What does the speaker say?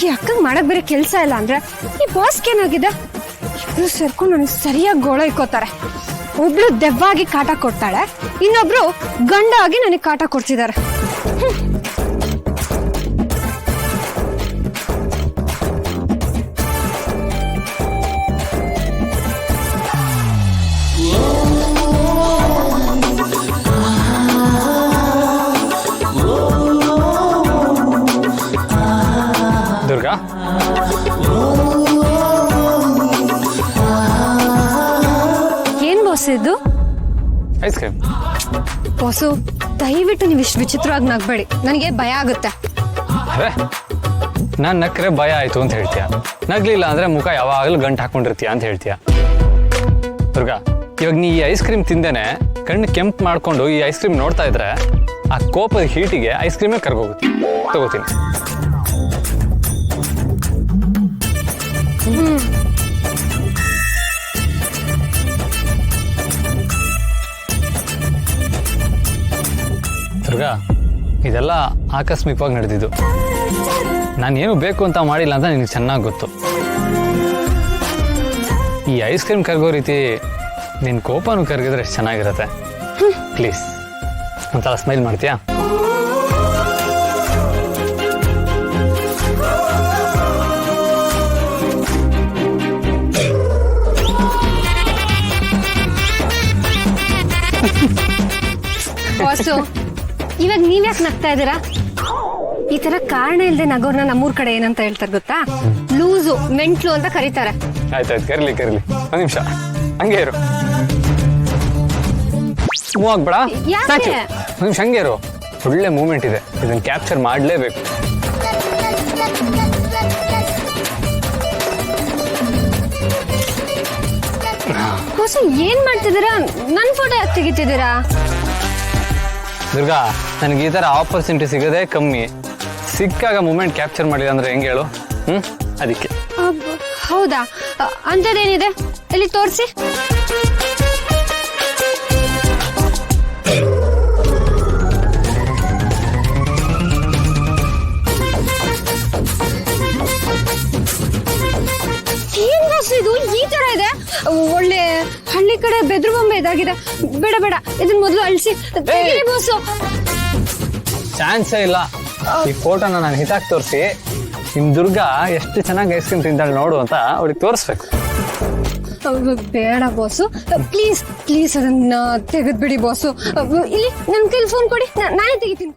ಈ ಅಕ್ಕಂಗ್ ಮಾಡಕ್ ಬೇರೆ ಕೆಲ್ಸ ಇಲ್ಲ ಅಂದ್ರೆ ಈ ಬಾಸ್ಗೆ ಏನಾಗಿದೆ? ಇಬ್ರು ಸೇರ್ಕೊಂಡು ನನಗೆ ಸರಿಯಾಗಿ ಗೋಳ ಇಕ್ಕೋತಾರೆ. ಒಬ್ಳು ದೆವ್ವಾಗಿ ಕಾಟ ಕೊಡ್ತಾಳೆ, ಇನ್ನೊಬ್ರು ಗಂಡ ಆಗಿ ನನಗೆ ಕಾಟ ಕೊಡ್ತಿದ್ದಾರೆ. ದುರ್ಗಾ, ಏನ್ ಬಾಸ್ ಇದು? Ice cream. ಬಾಸು, ದಯವಿಟ್ಟು ನೀವು ಇಷ್ಟು ವಿಚಿತ್ರವಾಗಿ ನಗ್ಬೇಡಿ, ನನಗೆ ಭಯ ಆಗುತ್ತೆ. ಅರೆ, ನಾನು ನಕ್ರೆ ಭಯ ಆಯ್ತು ಅಂತ ಹೇಳ್ತೀಯ, ನಗ್ಲಿಲ್ಲ ಅಂದ್ರೆ ಮುಖ ಯಾವಾಗಲೂ ಗಂಟು ಹಾಕೊಂಡಿರ್ತೀಯ ಅಂತ ಹೇಳ್ತೀಯ. ದುರ್ಗಾ, ಇವಾಗ ನೀ ಈ ಐಸ್ ಕ್ರೀಮ್ ತಿಂದೇನೆ ಕಣ್ಣು ಕೆಂಪು ಮಾಡ್ಕೊಂಡು ಈ ಐಸ್ ಕ್ರೀಮ್ ನೋಡ್ತಾ ಇದ್ರೆ ಆ ಕೋಪದ ಹೀಟಿಗೆ ಐಸ್ ಕ್ರೀಮೇ ಕರ್ಗೋಗುತ್ತೆ. ತಗೋತೀನಿ. ದುರ್ಗಾ, ಇದೆಲ್ಲ ಆಕಸ್ಮಿಕವಾಗಿ ನಡೆದಿದ್ದು. ನಾನೇನು ಬೇಕು ಅಂತ ಮಾಡಿಲ್ಲ ಅಂತ ನಿನಗೆ ಚೆನ್ನಾಗಿ ಗೊತ್ತು. ಈ ಐಸ್ ಕ್ರೀಮ್ ಕರ್ಗೋ ರೀತಿ ನಿನ್ನ ಕೋಪನೂ ಕರಗಿದ್ರೆ ಎಷ್ಟು ಚೆನ್ನಾಗಿರುತ್ತೆ. ಪ್ಲೀಸ್ ಒಂಥರ ಸ್ಮೈಲ್ ಮಾಡ್ತೀಯಾ? ಬಾಸು, ಇವಾಗ ನೀವ್ಯಾಕೆ ನಗ್ತಾ ಇದ್ದೀರಾ? ಈ ತರ ಕಾರಣ ಇಲ್ಲದೆ ನಗೋರ್ನ ನಮ್ಮೂರ್ ಕಡೆ ಏನಂತ ಹೇಳ್ತಾರೆ ಗೊತ್ತಾ? ಲೂಸು, ಮೆಂಟ್ಲು ಅಂತ ಕರೀತಾರೆ. ಆಯ್ತಾಯ್ತು, ಕರೀಲಿ ಒಂದು ನಿಮಿಷ ಹಂಗೆ ಇರು. ಮೂವ್ ಆಗ್ಬೇಡ, ಯಾಕೆ? ಒಂದು ನಿಮಿಷ ಹಂಗೆ ಇರು. ಒಳ್ಳೆ ಮೂಮೆಂಟ್ ಇದೆ, ಇದನ್ನ ಕ್ಯಾಪ್ಚರ್ ಮಾಡಲೇಬೇಕು. ಬಾಸು, ಏನ್ ಮಾಡ್ತಿದ್ದೀರಾ? ನನ್ ಫೋಟೋ ಯಾಕೆ ತೆಗಿತಿದ್ದೀರಾ? ದುರ್ಗಾ, ನನಗೆ ಈ ಥರ ಆಪರ್ಚುನಿಟಿ ಸಿಗೋದೇ ಕಮ್ಮಿ. ಸಿಕ್ಕಾಗ ಮೂಮೆಂಟ್ ಕ್ಯಾಪ್ಚರ್ ಮಾಡಿಲ್ಲ ಅಂದ್ರೆ ಹೆಂಗೆ ಹೇಳು? ಅದಕ್ಕೆ. ಹೌದಾ? ಅಂಥದ್ದೇನಿದೆ, ಇಲ್ಲಿ ತೋರಿಸಿ. ಏನ್ ಬಾಸು ಇದು ಈ ತರ ಇದೆ? ಒಳ್ಳೆ ಹಳ್ಳಿ ಕಡೆ ಬೆದ್ರು ಬೊಂಬೆ ಇದಾಗಿದೆ. ಬೇಡ ಬೇಡ, ಇದನ್ನ ಮೊದಲು ಅಳಿಸಿ ಬಾಸು. ಚಾನ್ಸೇ ಇಲ್ಲ. ಈ ಫೋಟೋನ ನಾನು ಹಿತಾಕ್ ತೋರಿಸಿ ನಿಮ್ ದುರ್ಗಾ ಎಷ್ಟು ಚೆನ್ನಾಗಿ ಐಸ್ ಕ್ರೀಮ್ ತಿಂತಾಳೆ ನೋಡು ಅಂತ ಅವಳಿಗೆ ತೋರಿಸ್ಬೇಕು. ಬೇಡ ಬಾಸು, ಪ್ಲೀಸ್ ಪ್ಲೀಸ್ ಅದನ್ನ ತೆಗೆದ್ಬಿಡಿ ಬಾಸು. ಇಲ್ಲಿ ನನ್ ಕೈಲಿ ಫೋನ್ ಕೊಡಿ, ನಾನೇ ತೆಗಿತೀನಿ.